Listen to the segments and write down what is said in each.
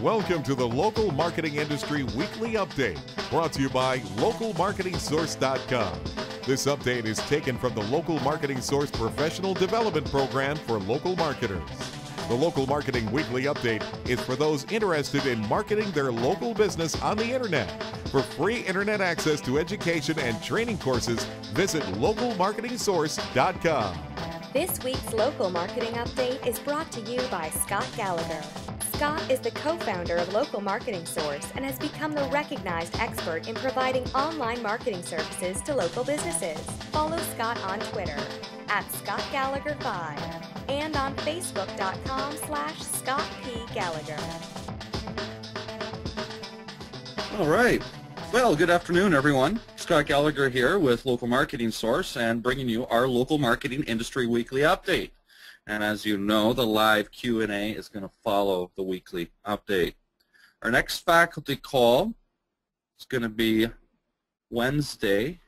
Welcome to the Local Marketing Industry Weekly Update, brought to you by LocalMarketingSource.com. This update is taken from the Local Marketing Source Professional Development Program for local marketers. The Local Marketing Weekly Update is for those interested in marketing their local business on the Internet. For free Internet access to education and training courses, visit LocalMarketingSource.com. This week's Local Marketing Update is brought to you by Scott Gallagher. Scott is the co-founder of Local Marketing Source and has become the recognized expert in providing online marketing services to local businesses. Follow Scott on Twitter @ScottGallagher5 and on Facebook.com/ScottPGallagher. All right. Well, good afternoon, everyone. Scott Gallagher here with Local Marketing Source and bringing you our Local Marketing Industry Weekly Update. And as you know, the live Q&A is going to follow the weekly update. Our next faculty call is going to be Wednesday.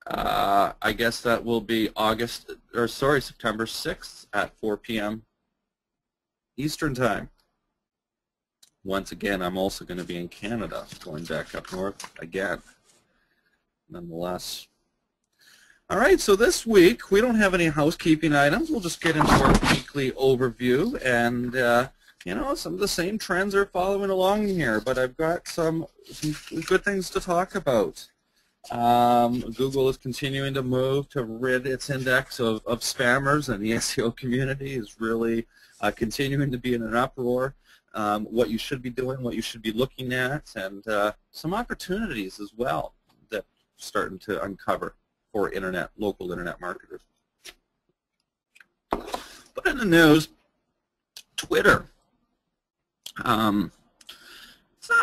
I guess that will be September 6th at 4 p.m. Eastern Time. Once again, I'm also going to be in Canada, going back up north again, nonetheless. All right, so this week we don't have any housekeeping items. We'll just get into our weekly overview, and you know, some of the same trends are following along here, but I've got some good things to talk about. Google is continuing to move to rid its index of spammers, and the SEO community is really continuing to be in an uproar. What you should be doing, what you should be looking at, and some opportunities as well that are starting to uncover for local internet marketers. But in the news, Twitter. It's not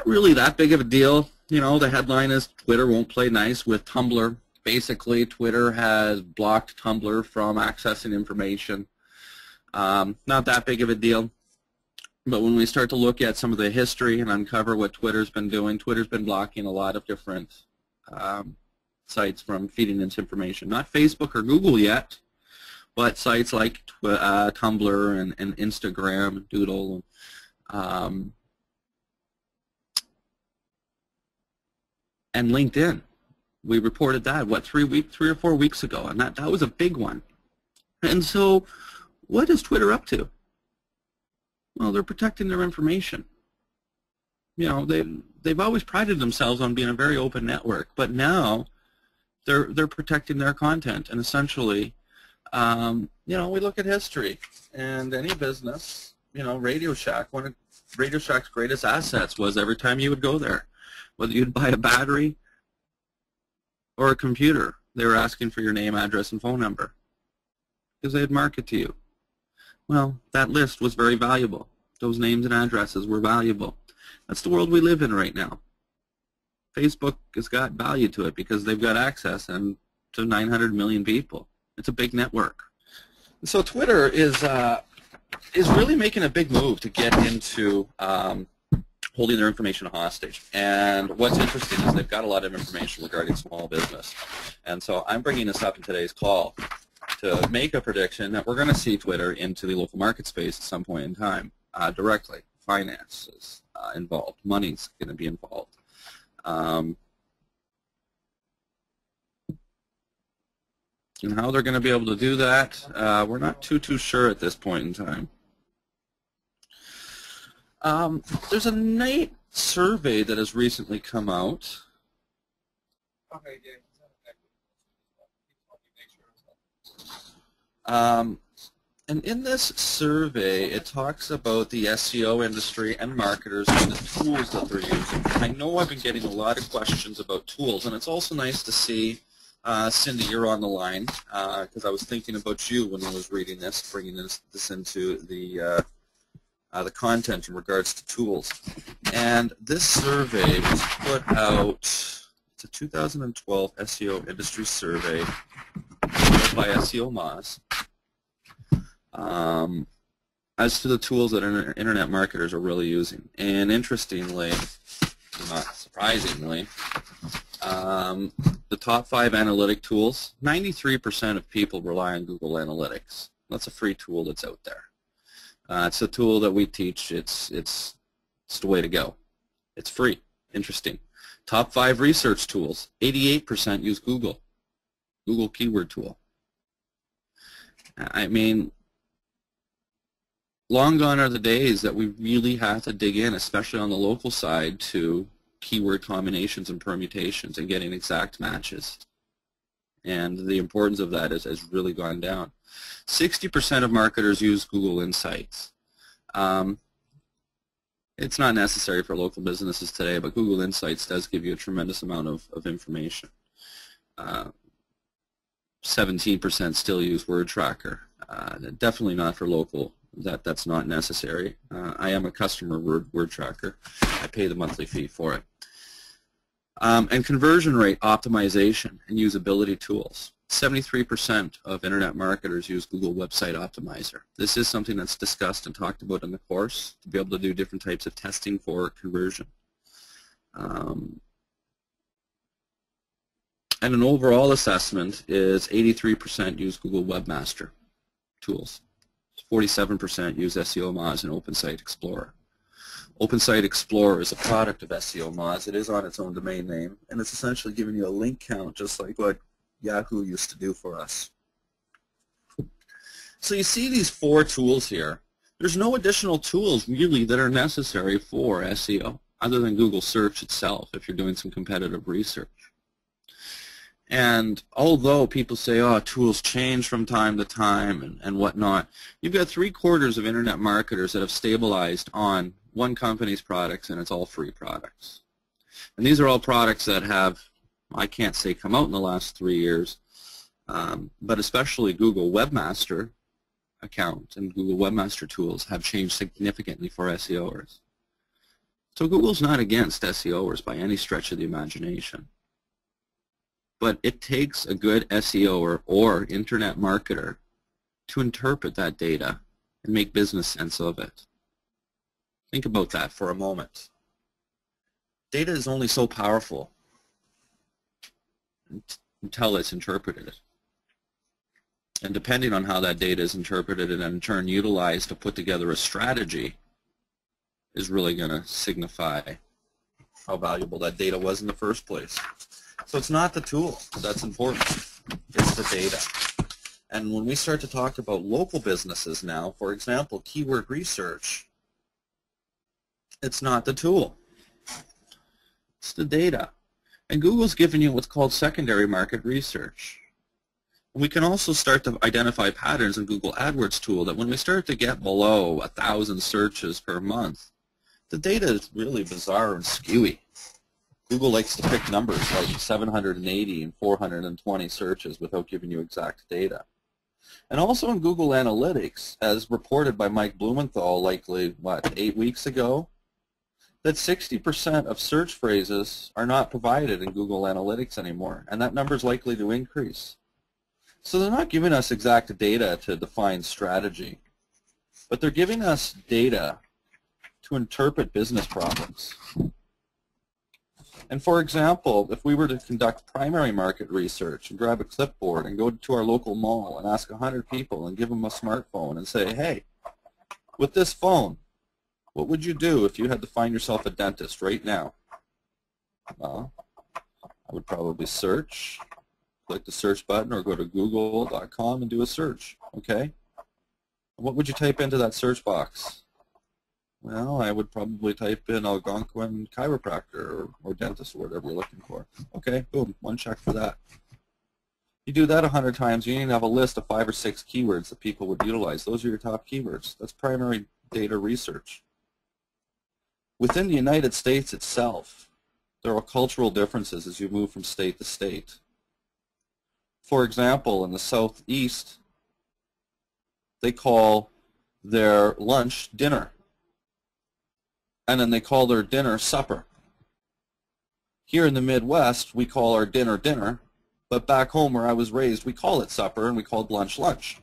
really that big of a deal. You know, the headline is Twitter won't play nice with Tumblr. Basically, Twitter has blocked Tumblr from accessing information. Not that big of a deal. But when we start to look at some of the history and uncover what Twitter's been doing, Twitter's been blocking a lot of different sites from feeding its information. Not Facebook or Google yet, but sites like Tumblr and Instagram, Doodle, and LinkedIn. We reported that, what, 3 or 4 weeks ago, and that was a big one. And so what is Twitter up to? Well, they're protecting their information. You know, they've always prided themselves on being a very open network, but now they're protecting their content. And essentially, you know, we look at history, and any business, you know, Radio Shack, one of Radio Shack's greatest assets was every time you would go there, whether you'd buy a battery or a computer, they were asking for your name, address, and phone number because they'd market to you. Well, that list was very valuable. Those names and addresses were valuable. That's the world we live in right now. Facebook has got value to it because they've got access and to 900 million people. It's a big network. And so Twitter is really making a big move to get into holding their information hostage. And what's interesting is they've got a lot of information regarding small business. And so I'm bringing this up in today's call to make a prediction that we're going to see Twitter into the local market space at some point in time directly. Finance is involved. Money's going to be involved. And how they're going to be able to do that, we're not too sure at this point in time. There's a neat survey that has recently come out. Okay, yeah. And in this survey, it talks about the SEO industry and marketers and the tools that they're using. I know I've been getting a lot of questions about tools, and it's also nice to see, Cindy, you're on the line, because I was thinking about you when I was reading this, bringing this into the content in regards to tools. And this survey was put out, it's a 2012 SEO industry survey by SEO Moz. As to the tools that internet marketers are really using. And interestingly, not surprisingly, the top 5 analytic tools, 93% of people rely on Google Analytics. That's a free tool that's out there. It's a tool that we teach. It's It's the way to go. It's free. Interesting. Top 5 research tools. 88% use Google. Google keyword tool. I mean, long gone are the days that we really have to dig in, especially on the local side, to keyword combinations and permutations and getting exact matches. And the importance of that has really gone down. 60% of marketers use Google Insights. It's not necessary for local businesses today, but Google Insights does give you a tremendous amount of information. 17% still use Word Tracker. Definitely not for local. That's not necessary. I am a customer of Word Tracker. I pay the monthly fee for it. And conversion rate optimization and usability tools. 73% of internet marketers use Google Website Optimizer. This is something that's discussed and talked about in the course to be able to do different types of testing for conversion. And an overall assessment is 83% use Google Webmaster tools. 47% use SEO Moz and OpenSite Explorer. OpenSite Explorer is a product of SEO Moz. It is on its own domain name, and it's essentially giving you a link count just like what Yahoo used to do for us. So you see these 4 tools here. There's no additional tools really that are necessary for SEO other than Google search itself if you're doing some competitive research. And although people say, oh, tools change from time to time and whatnot, you've got 3/4 of internet marketers that have stabilized on one company's products, and it's all free products. And these are all products that have, I can't say come out in the last 3 years, but especially Google Webmaster account and Google Webmaster tools have changed significantly for SEOers. So Google's not against SEOers by any stretch of the imagination. But it takes a good SEOer or internet marketer to interpret that data and make business sense of it. Think about that for a moment. Data is only so powerful until it's interpreted. And depending on how that data is interpreted and in turn utilized to put together a strategy is really going to signify how valuable that data was in the first place. So it's not the tool that's important, it's the data. And when we start to talk about local businesses now, for example, keyword research, it's not the tool, it's the data. And Google's given you what's called secondary market research. We can also start to identify patterns in Google AdWords tool that when we start to get below 1,000 searches per month, the data is really bizarre and skewy. Google likes to pick numbers like 780 and 420 searches without giving you exact data. And also in Google Analytics, as reported by Mike Blumenthal likely, 8 weeks ago, that 60% of search phrases are not provided in Google Analytics anymore, and that number is likely to increase. So they're not giving us exact data to define strategy, but they're giving us data to interpret business problems. And for example, if we were to conduct primary market research and grab a clipboard and go to our local mall and ask 100 people and give them a smartphone and say, hey, with this phone, what would you do if you had to find yourself a dentist right now? Well, I would probably search, click the search button or go to google.com and do a search, okay? What would you type into that search box? Well, I would probably type in Algonquin chiropractor or dentist or whatever you're looking for. Okay, boom, 1 check for that. You do that 100 times, you need to have a list of 5 or 6 keywords that people would utilize. Those are your top keywords. That's primary data research. Within the United States itself, there are cultural differences as you move from state to state. For example, in the Southeast, they call their lunch dinner. And then they call their dinner supper. Here in the Midwest, we call our dinner dinner, but back home where I was raised, we call it supper and we called lunch lunch.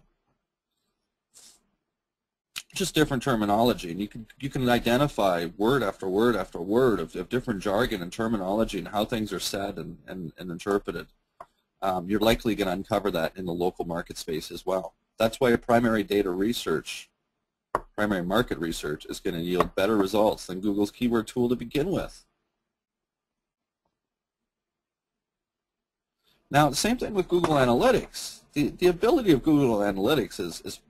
Just different terminology, and you can identify word after word after word of different jargon and terminology and how things are said and interpreted. You're likely going to uncover that in the local market space as well. That's why primary primary market research is going to yield better results than Google's keyword tool to begin with. Now, the same thing with Google Analytics. The ability of Google Analytics is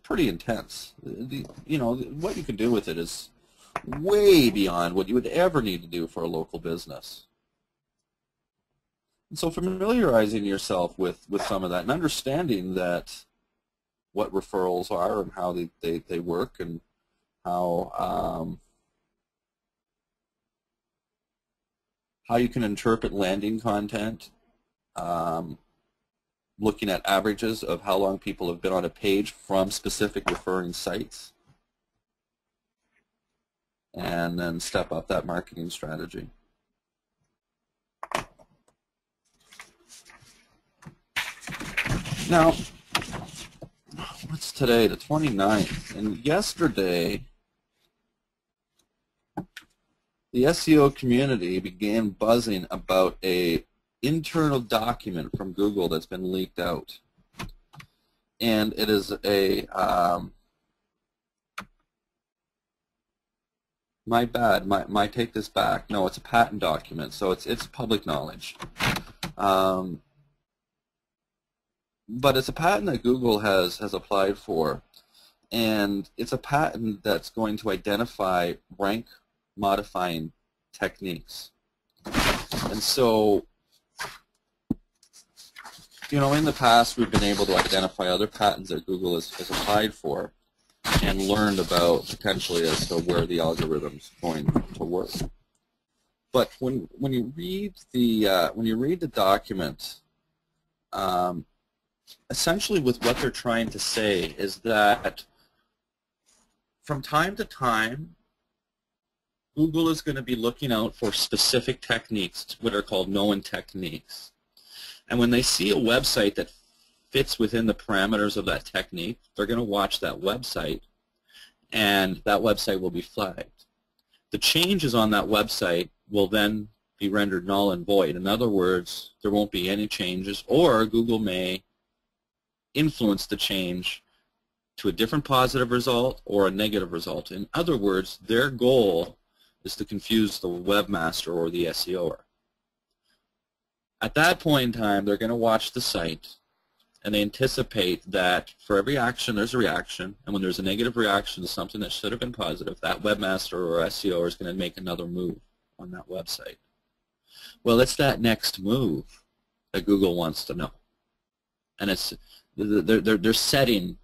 pretty intense. What you can do with it is way beyond what you would ever need to do for a local business. And so familiarizing yourself with some of that and understanding that what referrals are and how they work and how you can interpret landing content, looking at averages of how long people have been on a page from specific referring sites, and then step up that marketing strategy. Now, what's today? The 29th. And yesterday, the SEO community began buzzing about a internal document from Google that's been leaked out. And it is a, my bad, my take this back. No, it's a patent document, so it's public knowledge. But it's a patent that Google has applied for, and it's a patent that's going to identify rank modifying techniques. And so, in the past we've been able to identify other patents that Google has applied for and learned about potentially as to where the algorithm's going to work. But when you read the document, essentially with what they're trying to say is that from time to time, Google is going to be looking out for specific techniques, what are called known techniques. And when they see a website that fits within the parameters of that technique, they're going to watch that website, and that website will be flagged. The changes on that website will then be rendered null and void. In other words, there won't be any changes, or Google may influence the change to a different positive result or a negative result. In other words, their goal is to confuse the webmaster or the SEOer. At that point in time, they're going to watch the site, and they anticipate that for every action, there's a reaction, and when there's a negative reaction to something that should have been positive, that webmaster or SEO is going to make another move on that website. Well, it's that next move that Google wants to know. And it's they're setting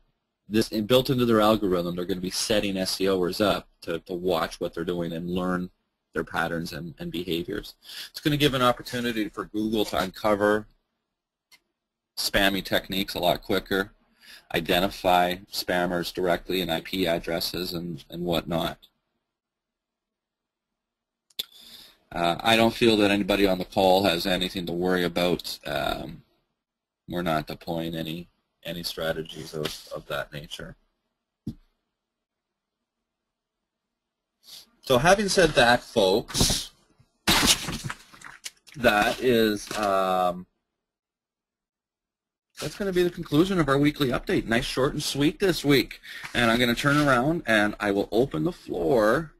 this, built into their algorithm, they're going to be setting SEOers up to watch what they're doing and learn their patterns and behaviors. It's going to give an opportunity for Google to uncover spammy techniques a lot quicker, identify spammers directly in IP addresses and whatnot. I don't feel that anybody on the call has anything to worry about. We're not deploying any strategies of that nature. So having said that, folks, that is that's going to be the conclusion of our weekly update. Nice, short, and sweet this week. And I'm going to turn around and I will open the floor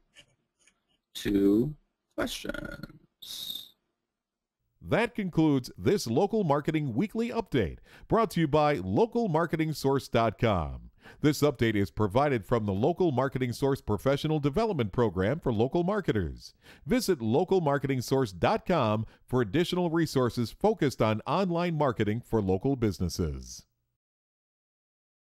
to questions. That concludes this Local Marketing Weekly Update, brought to you by localmarketingsource.com. This update is provided from the Local Marketing Source Professional Development Program for local marketers. Visit localmarketingsource.com for additional resources focused on online marketing for local businesses.